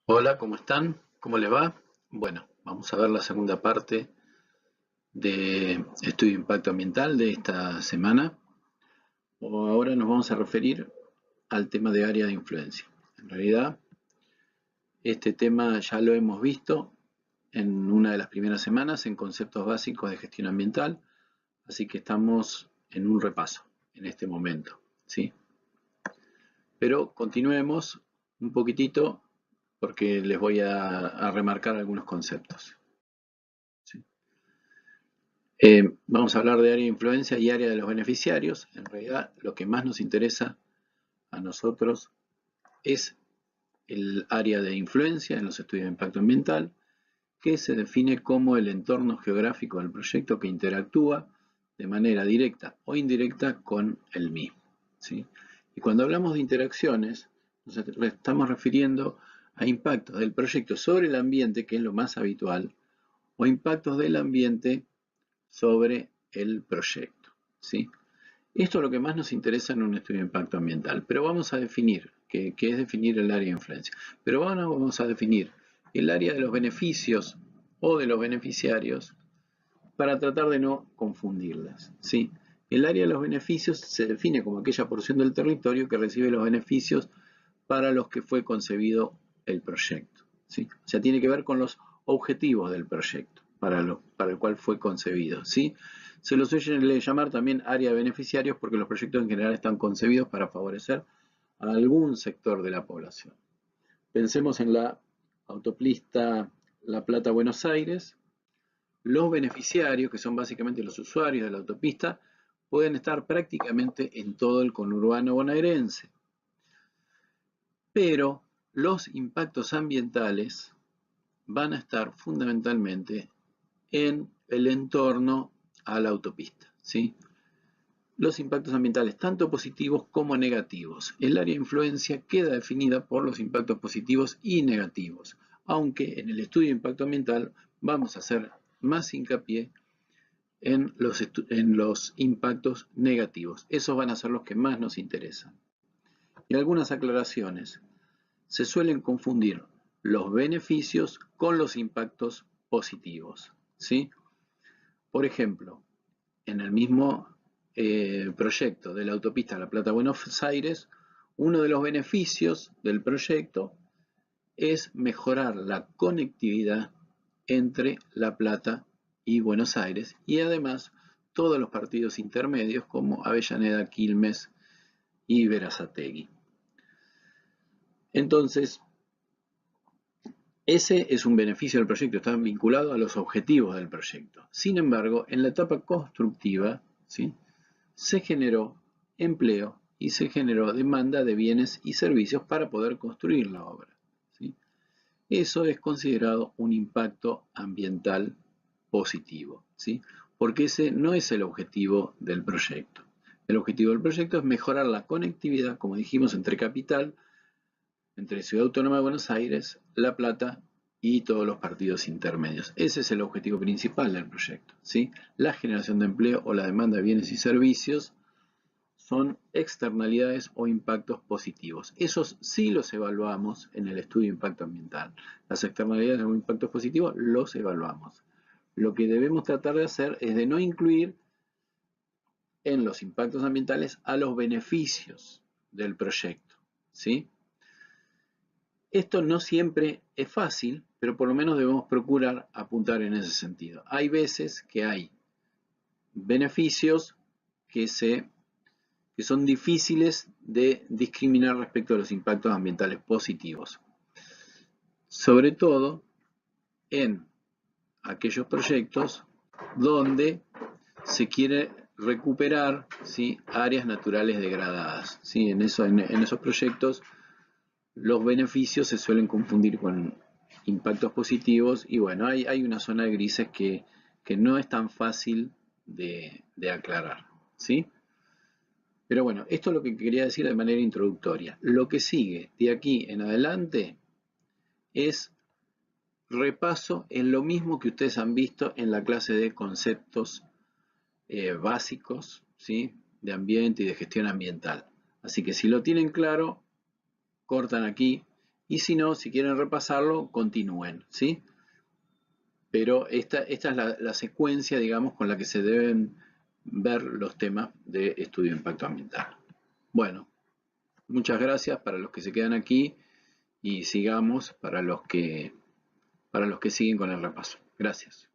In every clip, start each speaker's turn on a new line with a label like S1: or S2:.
S1: Hola, ¿cómo están? ¿Cómo les va? Bueno, vamos a ver la segunda parte de estudio de impacto ambiental de esta semana. Ahora nos vamos a referir al tema de área de influencia. En realidad, este tema ya lo hemos visto en una de las primeras semanas en conceptos básicos de gestión ambiental, así que estamos en un repaso en este momento, ¿sí? Pero continuemos un poquitito porque les voy a remarcar algunos conceptos, ¿sí? Vamos a hablar de área de influencia y área de los beneficiarios. En realidad, lo que más nos interesa a nosotros es el área de influencia en los estudios de impacto ambiental, que se define como el entorno geográfico del proyecto que interactúa de manera directa o indirecta con el mismo, ¿sí? Y cuando hablamos de interacciones, nos estamos refiriendo a impactos del proyecto sobre el ambiente, que es lo más habitual, o impactos del ambiente sobre el proyecto, ¿sí? Esto es lo que más nos interesa en un estudio de impacto ambiental, pero vamos a definir, que es definir el área de influencia, pero vamos a definir el área de los beneficios o de los beneficiarios para tratar de no confundirlas, ¿sí? El área de los beneficios se define como aquella porción del territorio que recibe los beneficios para los que fue concebido el proyecto, ¿sí? O sea, tiene que ver con los objetivos del proyecto para el cual fue concebido, ¿sí? Se los suele llamar también área de beneficiarios porque los proyectos en general están concebidos para favorecer a algún sector de la población. Pensemos en la autopista La Plata-Buenos Aires. Los beneficiarios, que son básicamente los usuarios de la autopista, pueden estar prácticamente en todo el conurbano bonaerense. Pero los impactos ambientales van a estar fundamentalmente en el entorno a la autopista, ¿sí? Los impactos ambientales, tanto positivos como negativos. El área de influencia queda definida por los impactos positivos y negativos, aunque en el estudio de impacto ambiental vamos a hacer más hincapié en los impactos negativos. Esos van a ser los que más nos interesan. Y algunas aclaraciones. Se suelen confundir los beneficios con los impactos positivos, ¿sí? Por ejemplo, en el mismo proyecto de la autopista La Plata-Buenos Aires, uno de los beneficios del proyecto es mejorar la conectividad entre La Plata y Buenos Aires y además todos los partidos intermedios como Avellaneda, Quilmes y Berazategui. Entonces, ese es un beneficio del proyecto, está vinculado a los objetivos del proyecto. Sin embargo, en la etapa constructiva, ¿sí?, se generó empleo y se generó demanda de bienes y servicios para poder construir la obra, ¿sí? Eso es considerado un impacto ambiental positivo, ¿sí? Porque ese no es el objetivo del proyecto. El objetivo del proyecto es mejorar la conectividad, como dijimos, entre capital, entre Ciudad Autónoma de Buenos Aires, La Plata y todos los partidos intermedios. Ese es el objetivo principal del proyecto, ¿sí? La generación de empleo o la demanda de bienes y servicios son externalidades o impactos positivos. Esos sí los evaluamos en el estudio de impacto ambiental. Las externalidades o impactos positivos los evaluamos. Lo que debemos tratar de hacer es de no incluir en los impactos ambientales a los beneficios del proyecto, ¿sí? Esto no siempre es fácil, pero por lo menos debemos procurar apuntar en ese sentido. Hay veces que hay beneficios que son difíciles de discriminar respecto a los impactos ambientales positivos, sobre todo en aquellos proyectos donde se quiere recuperar, ¿sí?, áreas naturales degradadas, ¿sí? En esos proyectos los beneficios se suelen confundir con impactos positivos y bueno, hay una zona de grises que no es tan fácil de aclarar, ¿sí? Pero bueno, esto es lo que quería decir de manera introductoria. Lo que sigue de aquí en adelante es repaso en lo mismo que ustedes han visto en la clase de conceptos básicos, ¿sí?, de ambiente y de gestión ambiental. Así que si lo tienen claro, cortan aquí y si no, si quieren repasarlo, continúen, ¿sí? Pero esta es la secuencia, digamos, con la que se deben ver los temas de estudio de impacto ambiental. Bueno, muchas gracias para los que se quedan aquí y sigamos para los que siguen con el repaso. Gracias.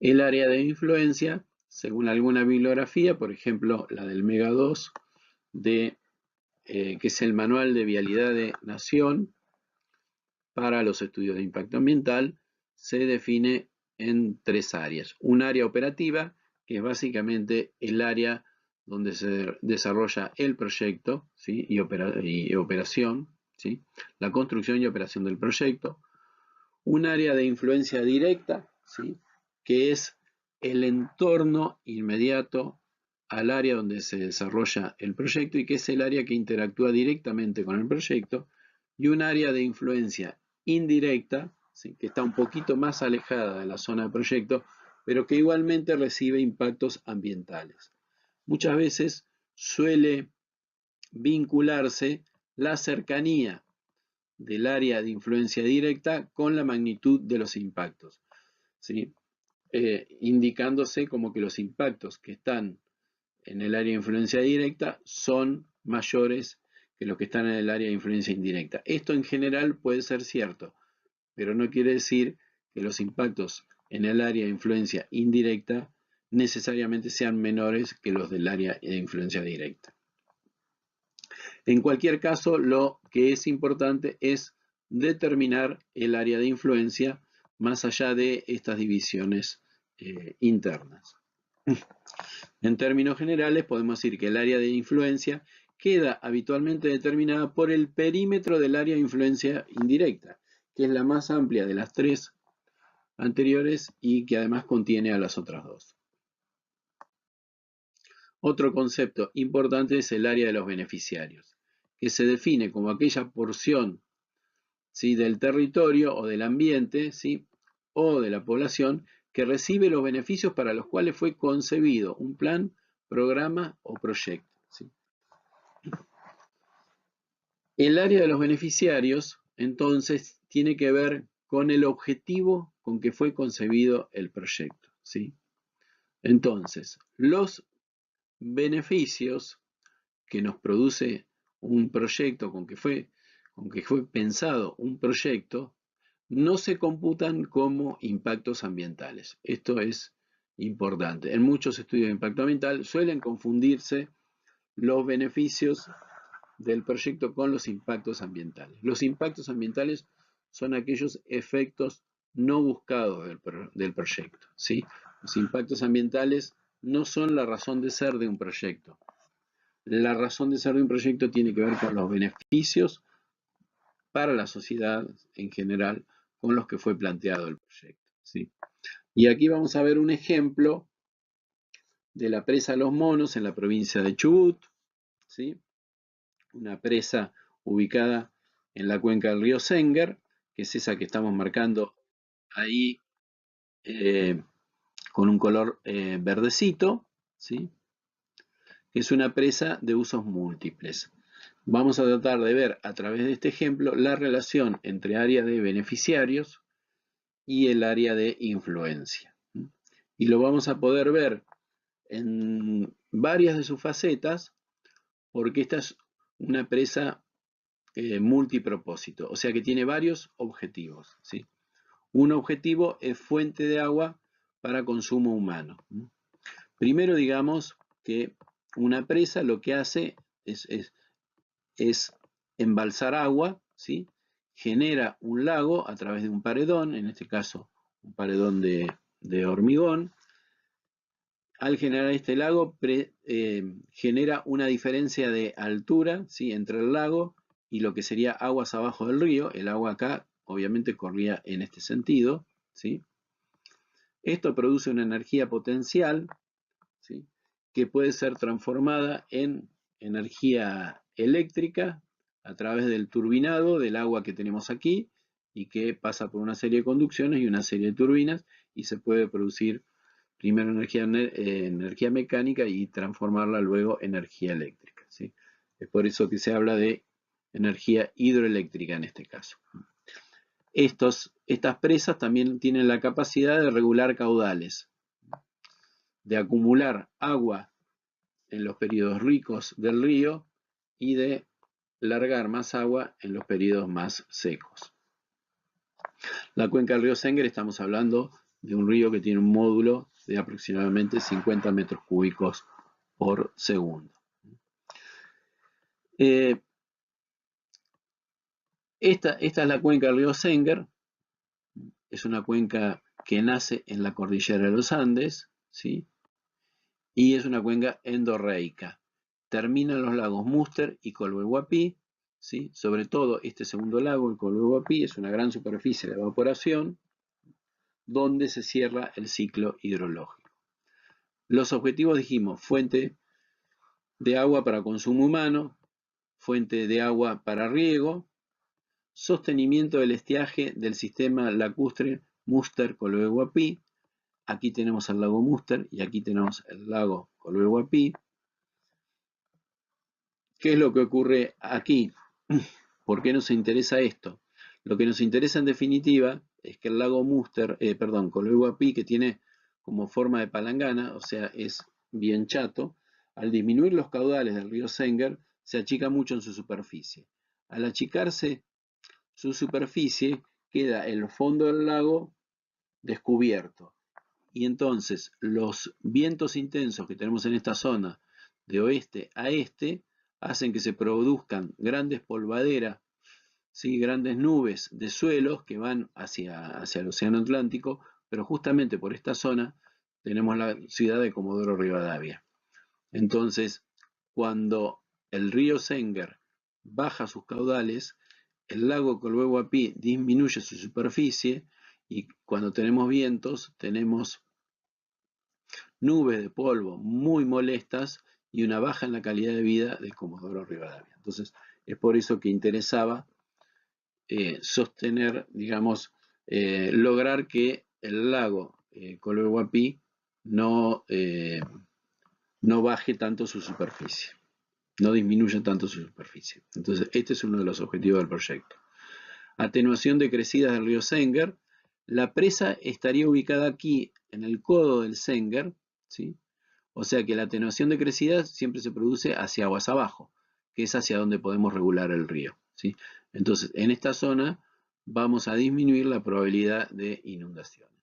S1: El área de influencia, según alguna bibliografía, por ejemplo, la del Mega 2, que es el Manual de Vialidad de Nación para los estudios de impacto ambiental, se define en 3 áreas. Un área operativa, que es básicamente el área donde se desarrolla el proyecto, ¿sí? y operación, ¿sí? La construcción y operación del proyecto. Un área de influencia directa, ¿sí? Que es el entorno inmediato al área donde se desarrolla el proyecto y que es el área que interactúa directamente con el proyecto, y un área de influencia indirecta, ¿sí? Que está un poquito más alejada de la zona de proyecto, pero que igualmente recibe impactos ambientales. Muchas veces suele vincularse la cercanía del área de influencia directa con la magnitud de los impactos, ¿sí? Indicándose como que los impactos que están en el área de influencia directa son mayores que los que están en el área de influencia indirecta. Esto en general puede ser cierto, pero no quiere decir que los impactos en el área de influencia indirecta necesariamente sean menores que los del área de influencia directa. En cualquier caso, lo que es importante es determinar el área de influencia más allá de estas divisiones internas. En términos generales, podemos decir que el área de influencia queda habitualmente determinada por el perímetro del área de influencia indirecta, que es la más amplia de las 3 anteriores y que además contiene a las otras 2. Otro concepto importante es el área de los beneficiarios, que se define como aquella porción, ¿sí? del territorio o del ambiente, ¿sí? o de la población que recibe los beneficios para los cuales fue concebido un plan, programa o proyecto, ¿sí? El área de los beneficiarios, entonces, tiene que ver con el objetivo con que fue concebido el proyecto, ¿sí? Entonces, los beneficios que nos produce un proyecto con que fue pensado un proyecto, no se computan como impactos ambientales. Esto es importante. En muchos estudios de impacto ambiental suelen confundirse los beneficios del proyecto con los impactos ambientales. Los impactos ambientales son aquellos efectos no buscados del proyecto, ¿sí? Los impactos ambientales no son la razón de ser de un proyecto. La razón de ser de un proyecto tiene que ver con los beneficios para la sociedad en general con los que fue planteado el proyecto, ¿sí? Y aquí vamos a ver un ejemplo de la presa Los Monos en la provincia de Chubut, ¿sí? Una presa ubicada en la cuenca del río Senguer, que es esa que estamos marcando ahí con un color verdecito, ¿sí? Es una presa de usos múltiples. Vamos a tratar de ver a través de este ejemplo la relación entre área de beneficiarios y el área de influencia. Y lo vamos a poder ver en varias de sus facetas porque esta es una presa multipropósito, o sea que tiene varios objetivos, ¿sí? Un objetivo es fuente de agua para consumo humano. Primero digamos que una presa lo que hace es embalsar agua, ¿sí? Genera un lago a través de un paredón, en este caso un paredón de hormigón. Al generar este lago genera una diferencia de altura, ¿sí? entre el lago y lo que sería aguas abajo del río. El agua acá obviamente corría en este sentido, ¿sí? Esto produce una energía potencial, ¿sí? que puede ser transformada en energía eléctrica a través del turbinado del agua que tenemos aquí y que pasa por una serie de conducciones y una serie de turbinas y se puede producir primero energía mecánica y transformarla luego en energía eléctrica, ¿sí? Es por eso que se habla de energía hidroeléctrica en este caso. Estas presas también tienen la capacidad de regular caudales, de acumular agua en los periodos ricos del río y de largar más agua en los periodos más secos. La cuenca del río Senguer, estamos hablando de un río que tiene un módulo de aproximadamente 50 metros cúbicos por segundo. Esta es la cuenca del río Senguer. Es una cuenca que nace en la cordillera de los Andes, ¿sí? Y es una cuenca endorreica. Termina en los lagos Múster y Colhuelhuapi, ¿sí? Sobre todo este segundo lago, el Colhuelhuapi, es una gran superficie de evaporación donde se cierra el ciclo hidrológico. Los objetivos dijimos: fuente de agua para consumo humano, fuente de agua para riego, sostenimiento del estiaje del sistema lacustre Múster-Colhuelhuapi. Aquí tenemos el lago Múster y aquí tenemos el lago Colhuelhuapi. ¿Qué es lo que ocurre aquí? ¿Por qué nos interesa esto? Lo que nos interesa en definitiva es que el lago Colhuelhuapi, que tiene como forma de palangana, o sea, es bien chato, al disminuir los caudales del río Senguer, se achica mucho en su superficie. Al achicarse su superficie, queda el fondo del lago descubierto. Y entonces los vientos intensos que tenemos en esta zona de oeste a este hacen que se produzcan grandes polvaderas, ¿sí? Grandes nubes de suelos que van hacia el océano Atlántico, pero justamente por esta zona tenemos la ciudad de Comodoro Rivadavia. Entonces, cuando el río Senguer baja sus caudales, el lago Colhuelhuapi disminuye su superficie y cuando tenemos vientos tenemos nubes de polvo muy molestas y una baja en la calidad de vida de Comodoro Rivadavia. Entonces, es por eso que interesaba sostener, digamos, lograr que el lago Colhuelhuapi no baje tanto su superficie, no disminuya tanto su superficie. Entonces, este es uno de los objetivos del proyecto. Atenuación de crecidas del río Senguer. La presa estaría ubicada aquí, en el codo del Senguer, ¿sí? O sea que la atenuación de crecidas siempre se produce hacia aguas abajo, que es hacia donde podemos regular el río, ¿sí? Entonces, en esta zona vamos a disminuir la probabilidad de inundaciones.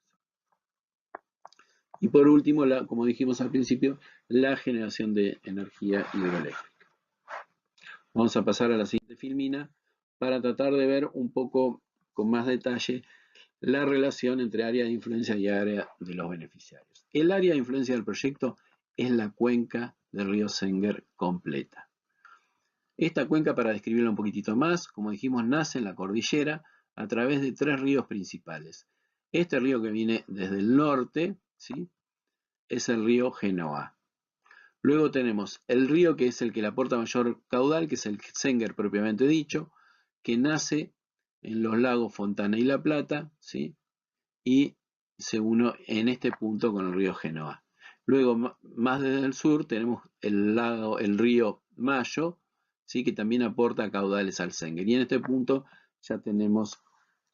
S1: Y por último, como dijimos al principio, la generación de energía hidroeléctrica. Vamos a pasar a la siguiente filmina para tratar de ver un poco con más detalle la relación entre área de influencia y área de los beneficiarios. El área de influencia del proyecto es la cuenca del río Senguer completa. Esta cuenca, para describirla un poquitito más, como dijimos, nace en la cordillera a través de 3 ríos principales. Este río que viene desde el norte, ¿sí?, es el río Genoa. Luego tenemos el río que es el que le aporta mayor caudal, que es el Senguer propiamente dicho, que nace en los lagos Fontana y La Plata, ¿sí?, y se une en este punto con el río Genoa. Luego, más desde el sur, tenemos el río Mayo, ¿sí?, que también aporta caudales al Senguer. Y en este punto ya tenemos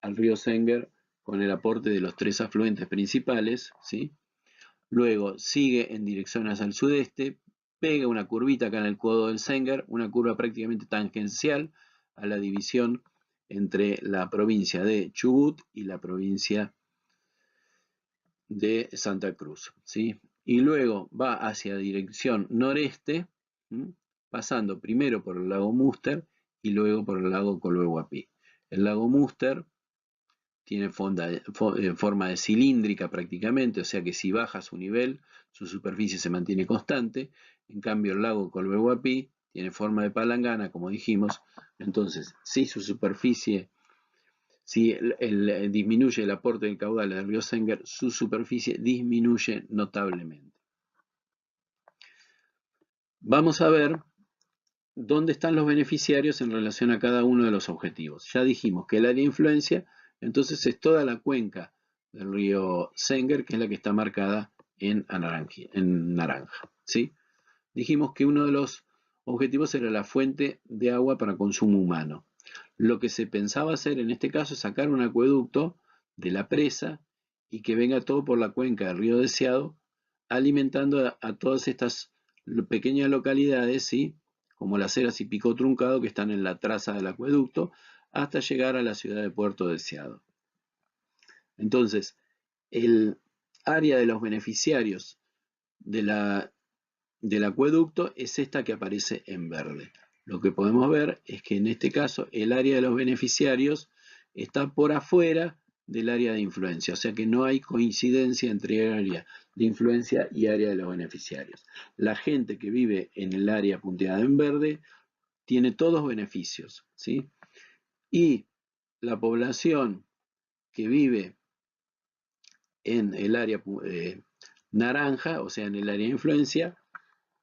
S1: al río Senguer con el aporte de los 3 afluentes principales, ¿sí? Luego sigue en dirección hacia el sudeste, pega una curvita acá en el codo del Senguer, una curva prácticamente tangencial a la división entre la provincia de Chubut y la provincia de Santa Cruz, ¿sí? Y luego va hacia dirección noreste, pasando primero por el lago Múster y luego por el lago Colhuelhuapi. El lago Múster tiene forma de cilíndrica prácticamente, o sea que si baja su nivel, su superficie se mantiene constante. En cambio, el lago Colhuelhuapi tiene forma de palangana, como dijimos. Entonces, si su superficie, si disminuye el aporte del caudal del río Senguer, su superficie disminuye notablemente. Vamos a ver dónde están los beneficiarios en relación a cada uno de los objetivos. Ya dijimos que el área de influencia, entonces, es toda la cuenca del río Senguer, que es la que está marcada en naranja, ¿sí? Dijimos que uno de los objetivos era la fuente de agua para consumo humano. Lo que se pensaba hacer en este caso es sacar un acueducto de la presa y que venga todo por la cuenca del río Deseado, alimentando a todas estas pequeñas localidades, ¿sí? Como Las Heras y Pico Truncado, que están en la traza del acueducto, hasta llegar a la ciudad de Puerto Deseado. Entonces, el área de los beneficiarios del acueducto es esta que aparece en verde. Lo que podemos ver es que en este caso el área de los beneficiarios está por afuera del área de influencia, o sea que no hay coincidencia entre área de influencia y área de los beneficiarios. La gente que vive en el área punteada en verde tiene todos beneficios, ¿sí? Y la población que vive en el área naranja, o sea, en el área de influencia,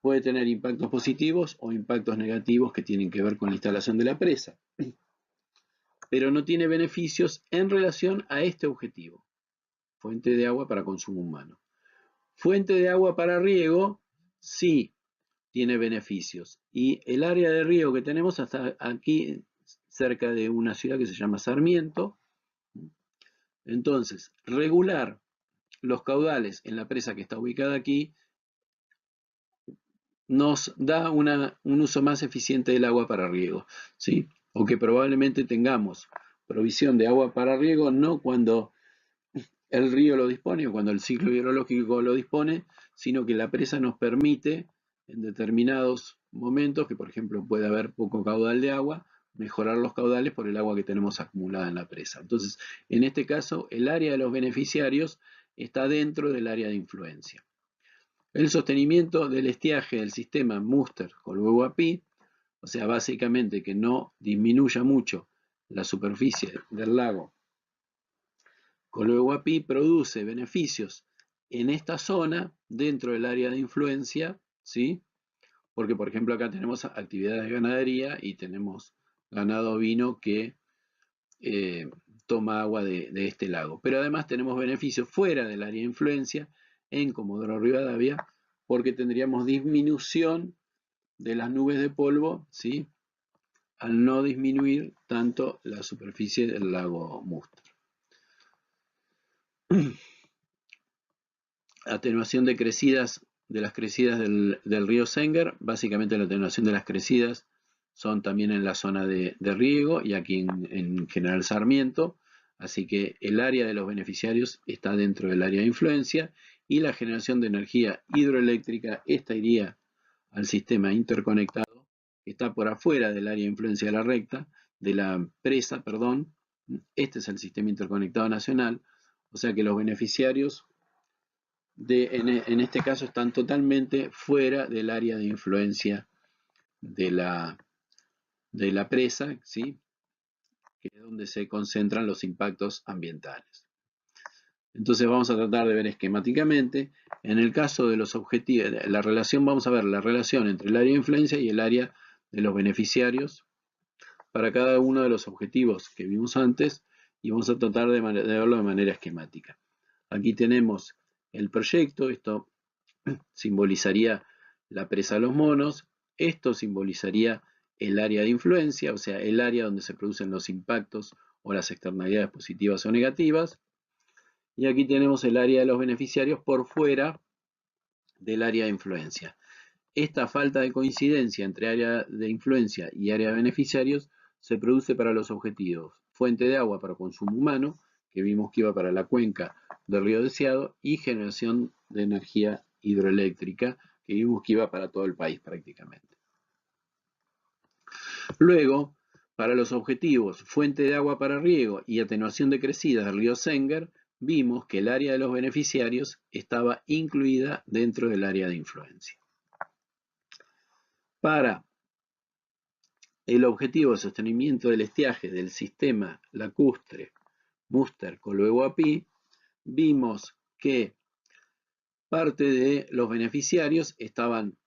S1: puede tener impactos positivos o impactos negativos que tienen que ver con la instalación de la presa, pero no tiene beneficios en relación a este objetivo, fuente de agua para consumo humano. Fuente de agua para riego, sí tiene beneficios. Y el área de riego que tenemos hasta aquí, cerca de una ciudad que se llama Sarmiento, entonces, regular los caudales en la presa que está ubicada aquí nos da un uso más eficiente del agua para riego, ¿sí? O que probablemente tengamos provisión de agua para riego no cuando el río lo dispone o cuando el ciclo hidrológico lo dispone, sino que la presa nos permite en determinados momentos, que por ejemplo puede haber poco caudal de agua, mejorar los caudales por el agua que tenemos acumulada en la presa. Entonces, en este caso, el área de los beneficiarios está dentro del área de influencia. El sostenimiento del estiaje del sistema Münster-Kolwezi, o sea, básicamente que no disminuya mucho la superficie del lago Kolwezi, produce beneficios en esta zona dentro del área de influencia, ¿sí? Porque, por ejemplo, acá tenemos actividades de ganadería y tenemos ganado ovino que toma agua de este lago. Pero además tenemos beneficios fuera del área de influencia en Comodoro Rivadavia, porque tendríamos disminución de las nubes de polvo, ¿sí? Al no disminuir tanto la superficie del lago Münster. Atenuación de crecidas, de las crecidas del río Senger. Básicamente la atenuación de las crecidas son también en la zona de riego y aquí en General Sarmiento. Así que el área de los beneficiarios está dentro del área de influencia y la generación de energía hidroeléctrica, esta iría al sistema interconectado, que está por afuera del área de influencia de la recta, de la presa, perdón. Este es el sistema interconectado nacional, o sea que los beneficiarios en este caso están totalmente fuera del área de influencia de la presa, ¿sí? Que es donde se concentran los impactos ambientales. Entonces vamos a tratar de ver esquemáticamente. En el caso de los objetivos, la relación, vamos a ver la relación entre el área de influencia y el área de los beneficiarios para cada uno de los objetivos que vimos antes y vamos a tratar de verlo de manera esquemática. Aquí tenemos el proyecto, esto simbolizaría la presa de los monos, esto simbolizaría el área de influencia, o sea, el área donde se producen los impactos o las externalidades positivas o negativas, y aquí tenemos el área de los beneficiarios por fuera del área de influencia. Esta falta de coincidencia entre área de influencia y área de beneficiarios se produce para los objetivos fuente de agua para consumo humano, que vimos que iba para la cuenca del río Deseado, y generación de energía hidroeléctrica, que vimos que iba para todo el país prácticamente. Luego, para los objetivos fuente de agua para riego y atenuación de crecidas del río Senger, vimos que el área de los beneficiarios estaba incluida dentro del área de influencia. Para el objetivo de sostenimiento del estiaje del sistema lacustre Münster-Kolwezi, vimos que parte de los beneficiarios estaban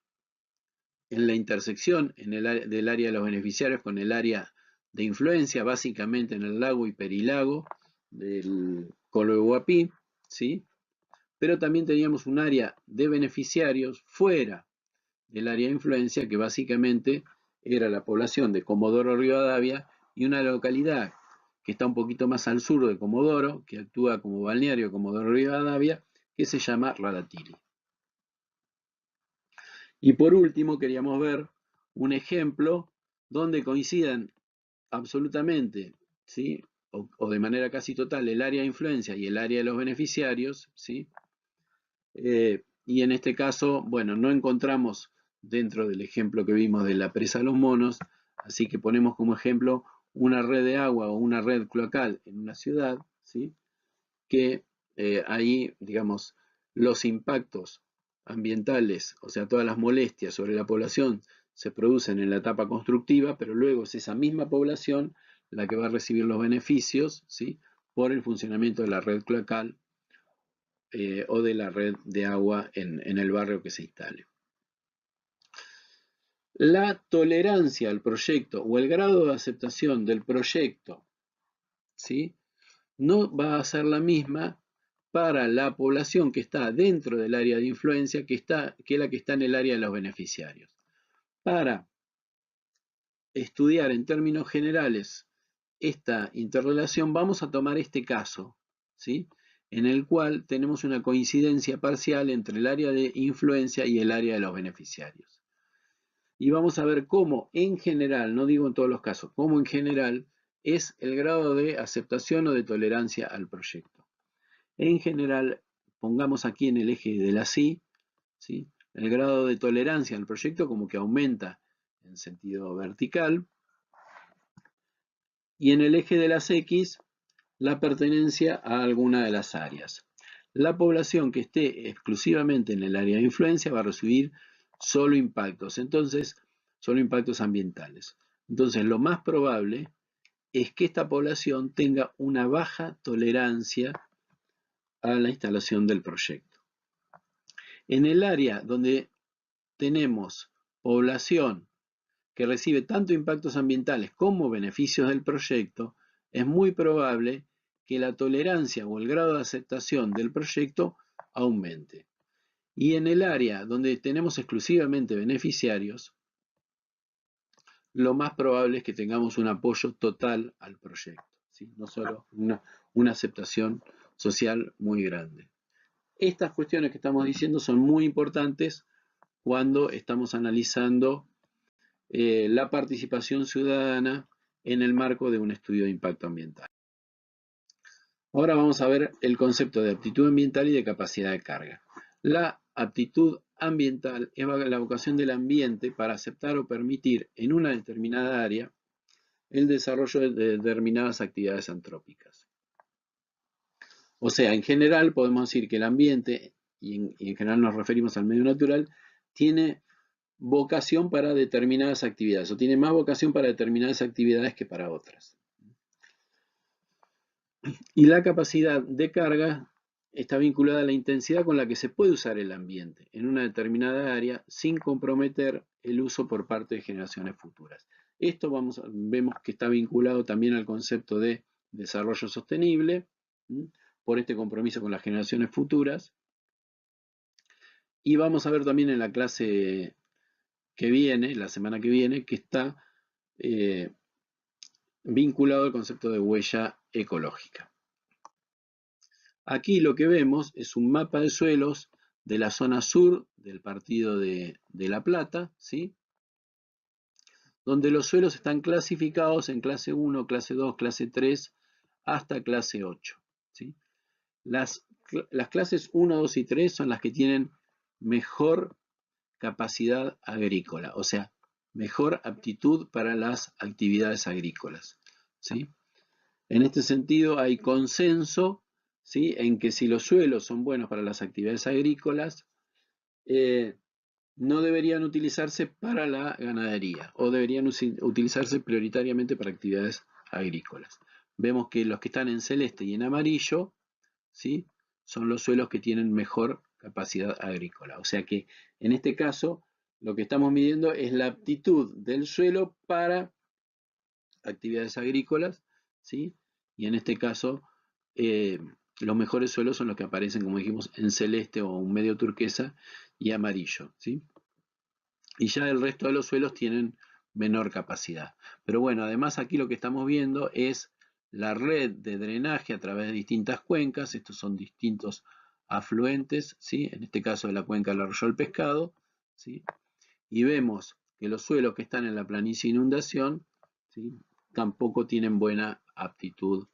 S1: en la intersección del área de los beneficiarios con el área de influencia, básicamente en el lago y perilago del Kolwezi, ¿sí? Pero también teníamos un área de beneficiarios fuera del área de influencia, que básicamente era la población de Comodoro Rivadavia y una localidad que está un poquito más al sur de Comodoro, que actúa como balneario Comodoro Rivadavia, que se llama Radatili. Y por último queríamos ver un ejemplo donde coincidan absolutamente, ¿sí? o de manera casi total, el área de influencia y el área de los beneficiarios, ¿sí? Y en este caso, bueno, no encontramos dentro del ejemplo que vimos de la presa de los monos, así que ponemos como ejemplo una red de agua o una red cloacal en una ciudad, ¿sí? Que ahí, digamos, los impactos ambientales, o sea, todas las molestias sobre la población se producen en la etapa constructiva, pero luego es esa misma población la que va a recibir los beneficios, ¿sí? Por el funcionamiento de la red cloacal o de la red de agua en el barrio que se instale. La tolerancia al proyecto o el grado de aceptación del proyecto, ¿sí? No va a ser la misma para la población que está dentro del área de influencia que es la que está en el área de los beneficiarios. Para estudiar en términos generales esta interrelación, vamos a tomar este caso, ¿sí? En el cual tenemos una coincidencia parcial entre el área de influencia y el área de los beneficiarios. Y vamos a ver cómo en general, no digo en todos los casos, cómo en general es el grado de aceptación o de tolerancia al proyecto. En general, pongamos aquí en el eje de la Y, ¿sí? El grado de tolerancia al proyecto como que aumenta en sentido vertical, y en el eje de las X, la pertenencia a alguna de las áreas. La población que esté exclusivamente en el área de influencia va a recibir solo impactos, entonces, solo impactos ambientales. Entonces, lo más probable es que esta población tenga una baja tolerancia a la instalación del proyecto. En el área donde tenemos población que recibe tanto impactos ambientales como beneficios del proyecto, es muy probable que la tolerancia o el grado de aceptación del proyecto aumente. Y en el área donde tenemos exclusivamente beneficiarios, lo más probable es que tengamos un apoyo total al proyecto, ¿sí? No solo una aceptación social muy grande. Estas cuestiones que estamos diciendo son muy importantes cuando estamos analizando la participación ciudadana en el marco de un estudio de impacto ambiental. Ahora vamos a ver el concepto de aptitud ambiental y de capacidad de carga. La aptitud ambiental es la vocación del ambiente para aceptar o permitir en una determinada área el desarrollo de determinadas actividades antrópicas. O sea, en general podemos decir que el ambiente, y en general nos referimos al medio natural, tiene vocación para determinadas actividades, o tiene más vocación para determinadas actividades que para otras. Y la capacidad de carga está vinculada a la intensidad con la que se puede usar el ambiente en una determinada área sin comprometer el uso por parte de generaciones futuras. Esto vemos que está vinculado también al concepto de desarrollo sostenible, por este compromiso con las generaciones futuras. Y vamos a ver también en la clase que viene, la semana que viene, que está vinculado al concepto de huella ecológica. Aquí lo que vemos es un mapa de suelos de la zona sur del partido de La Plata, ¿sí? Donde los suelos están clasificados en clase 1, clase 2, clase 3, hasta clase 8. ¿Sí? Las clases 1, 2 y 3 son las que tienen mejor capacidad agrícola, o sea, mejor aptitud para las actividades agrícolas, ¿sí? En este sentido hay consenso, ¿sí? En que si los suelos son buenos para las actividades agrícolas, no deberían utilizarse para la ganadería o deberían utilizarse prioritariamente para actividades agrícolas. Vemos que los que están en celeste y en amarillo, ¿sí? Son los suelos que tienen mejor capacidad agrícola. O sea que en este caso lo que estamos midiendo es la aptitud del suelo para actividades agrícolas, ¿sí? Y en este caso los mejores suelos son los que aparecen, como dijimos, en celeste o un medio turquesa y amarillo, ¿sí? y ya el resto de los suelos tienen menor capacidad. Pero bueno, además aquí lo que estamos viendo es la red de drenaje a través de distintas cuencas. Estos son distintos afluentes, ¿sí? En este caso de la cuenca del Arroyo del Pescado, ¿sí? Y vemos que los suelos que están en la planicie de inundación, ¿sí?, tampoco tienen buena aptitud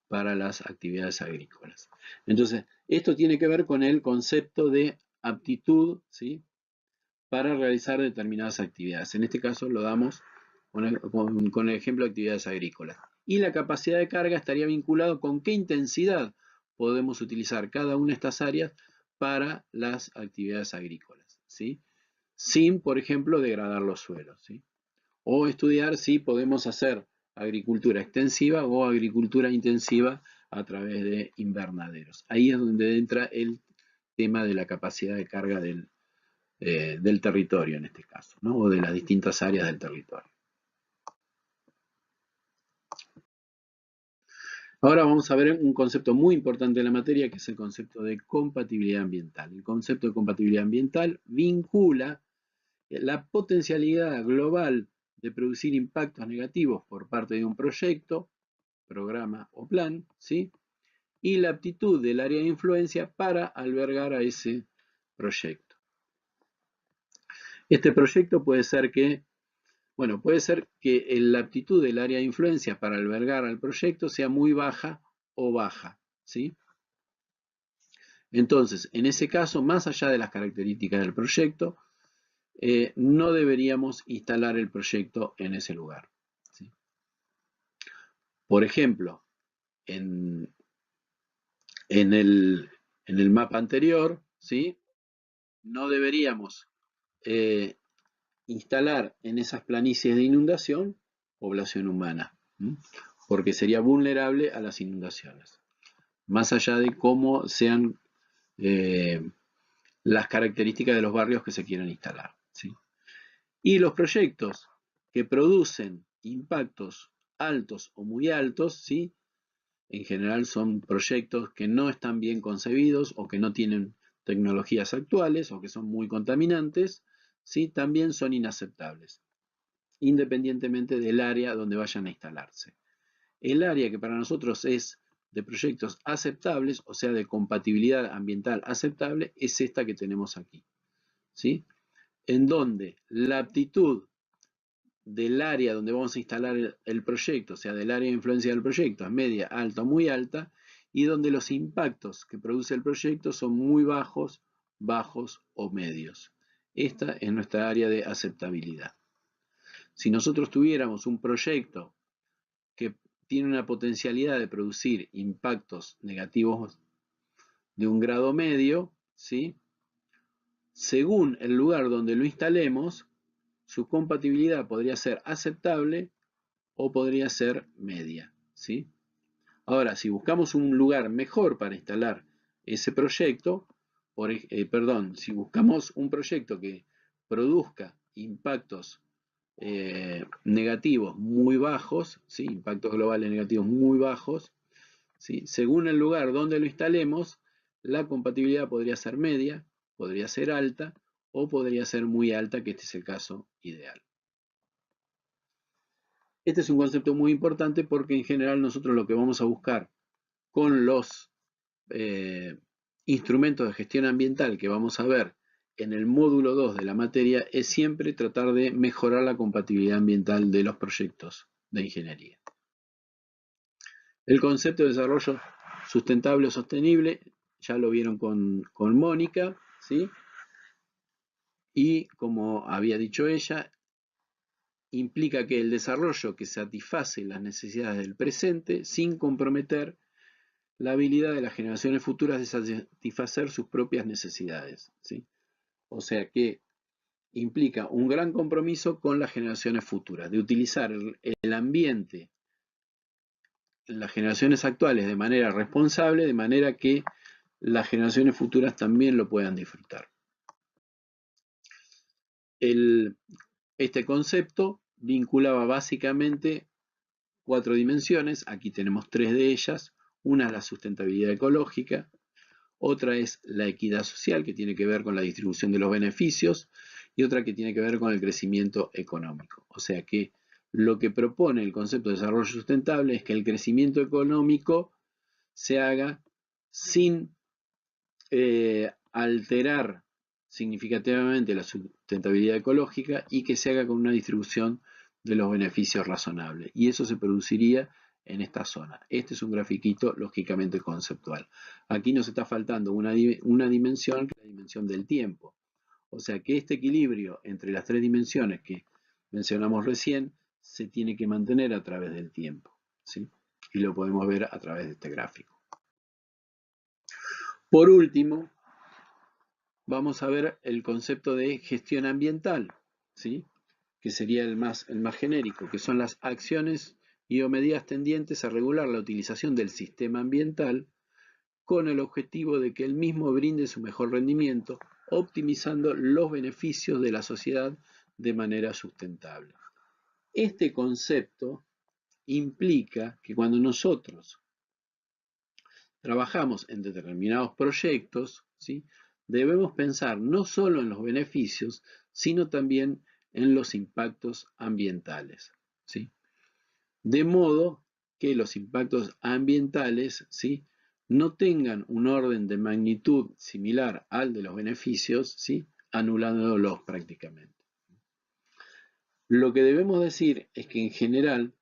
S1: para las actividades agrícolas. Entonces, esto tiene que ver con el concepto de aptitud, ¿sí?, para realizar determinadas actividades. En este caso lo damos con el ejemplo de actividades agrícolas. Y la capacidad de carga estaría vinculado con qué intensidad podemos utilizar cada una de estas áreas para las actividades agrícolas, ¿sí?, sin, por ejemplo, degradar los suelos, ¿sí? O estudiar si podemos hacer agricultura extensiva o agricultura intensiva a través de invernaderos. Ahí es donde entra el tema de la capacidad de carga del territorio en este caso, ¿no?, o de las distintas áreas del territorio. Ahora vamos a ver un concepto muy importante de la materia, que es el concepto de compatibilidad ambiental. El concepto de compatibilidad ambiental vincula la potencialidad global de producir impactos negativos por parte de un proyecto, programa o plan, ¿sí?, y la aptitud del área de influencia para albergar a ese proyecto. Este proyecto puede ser que la aptitud del área de influencia para albergar al proyecto sea muy baja o baja, ¿sí? Entonces, en ese caso, más allá de las características del proyecto, no deberíamos instalar el proyecto en ese lugar, ¿sí? Por ejemplo, en el mapa anterior, ¿sí?, no deberíamos instalar en esas planicies de inundación población humana, ¿sí?, porque sería vulnerable a las inundaciones, más allá de cómo sean las características de los barrios que se quieran instalar, ¿sí? Y los proyectos que producen impactos altos o muy altos, ¿sí?, en general son proyectos que no están bien concebidos o que no tienen tecnologías actuales o que son muy contaminantes, ¿sí?, también son inaceptables, independientemente del área donde vayan a instalarse. El área que para nosotros es de proyectos aceptables, o sea, de compatibilidad ambiental aceptable, es esta que tenemos aquí, ¿sí?, en donde la aptitud del área donde vamos a instalar el proyecto, o sea, del área de influencia del proyecto, es media, alta o muy alta, y donde los impactos que produce el proyecto son muy bajos, bajos o medios. Esta es nuestra área de aceptabilidad. Si nosotros tuviéramos un proyecto que tiene una potencialidad de producir impactos negativos de un grado medio, ¿sí?, según el lugar donde lo instalemos, su compatibilidad podría ser aceptable o podría ser media, ¿sí? Ahora, si buscamos un lugar mejor para instalar ese proyecto, si buscamos un proyecto que produzca impactos negativos muy bajos, ¿sí?, impactos globales negativos muy bajos, ¿sí?, según el lugar donde lo instalemos, la compatibilidad podría ser media, podría ser alta o podría ser muy alta, que este es el caso ideal. Este es un concepto muy importante porque en general nosotros lo que vamos a buscar con los instrumentos de gestión ambiental que vamos a ver en el módulo 2 de la materia es siempre tratar de mejorar la compatibilidad ambiental de los proyectos de ingeniería. El concepto de desarrollo sustentable o sostenible ya lo vieron con Mónica, ¿sí? Y como había dicho ella, implica que el desarrollo que satisface las necesidades del presente sin comprometer la habilidad de las generaciones futuras de satisfacer sus propias necesidades, ¿sí? O sea que implica un gran compromiso con las generaciones futuras, de utilizar el ambiente en las generaciones actuales de manera responsable, de manera que las generaciones futuras también lo puedan disfrutar. Este concepto vinculaba básicamente 4 dimensiones, aquí tenemos 3 de ellas. Una es la sustentabilidad ecológica, otra es la equidad social, que tiene que ver con la distribución de los beneficios, y otra que tiene que ver con el crecimiento económico. O sea que lo que propone el concepto de desarrollo sustentable es que el crecimiento económico se haga sin alterar significativamente la sustentabilidad ecológica y que se haga con una distribución de los beneficios razonable. Y eso se produciría en esta zona. Este es un grafiquito lógicamente conceptual. Aquí nos está faltando una dimensión, que es la dimensión del tiempo. O sea que este equilibrio entre las tres dimensiones que mencionamos recién se tiene que mantener a través del tiempo, ¿sí? Y lo podemos ver a través de este gráfico. Por último, vamos a ver el concepto de gestión ambiental, ¿sí? Que sería el más genérico, que son las acciones y o medidas tendientes a regular la utilización del sistema ambiental con el objetivo de que el mismo brinde su mejor rendimiento, optimizando los beneficios de la sociedad de manera sustentable. Este concepto implica que cuando nosotros trabajamos en determinados proyectos, ¿sí?, debemos pensar no solo en los beneficios, sino también en los impactos ambientales, ¿sí? De modo que los impactos ambientales, ¿sí?, no tengan un orden de magnitud similar al de los beneficios, ¿sí?, anulándolos prácticamente. Lo que debemos decir es que en general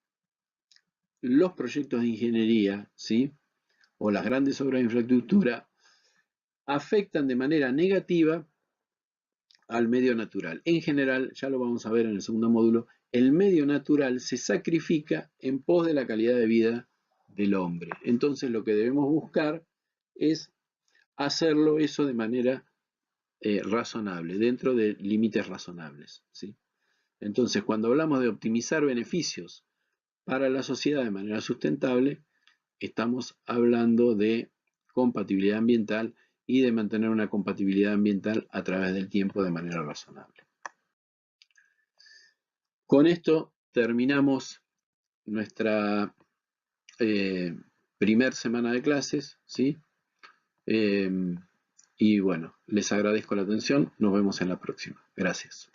S1: los proyectos de ingeniería, ¿sí?, o las grandes obras de infraestructura afectan de manera negativa al medio natural. En general, ya lo vamos a ver en el segundo módulo, el medio natural se sacrifica en pos de la calidad de vida del hombre. Entonces lo que debemos buscar es hacerlo eso de manera razonable, dentro de límites razonables, ¿sí? Entonces, cuando hablamos de optimizar beneficios para la sociedad de manera sustentable, estamos hablando de compatibilidad ambiental y de mantener una compatibilidad ambiental a través del tiempo de manera razonable. Con esto terminamos nuestra primer semana de clases, ¿sí? Y bueno, les agradezco la atención, nos vemos en la próxima. Gracias.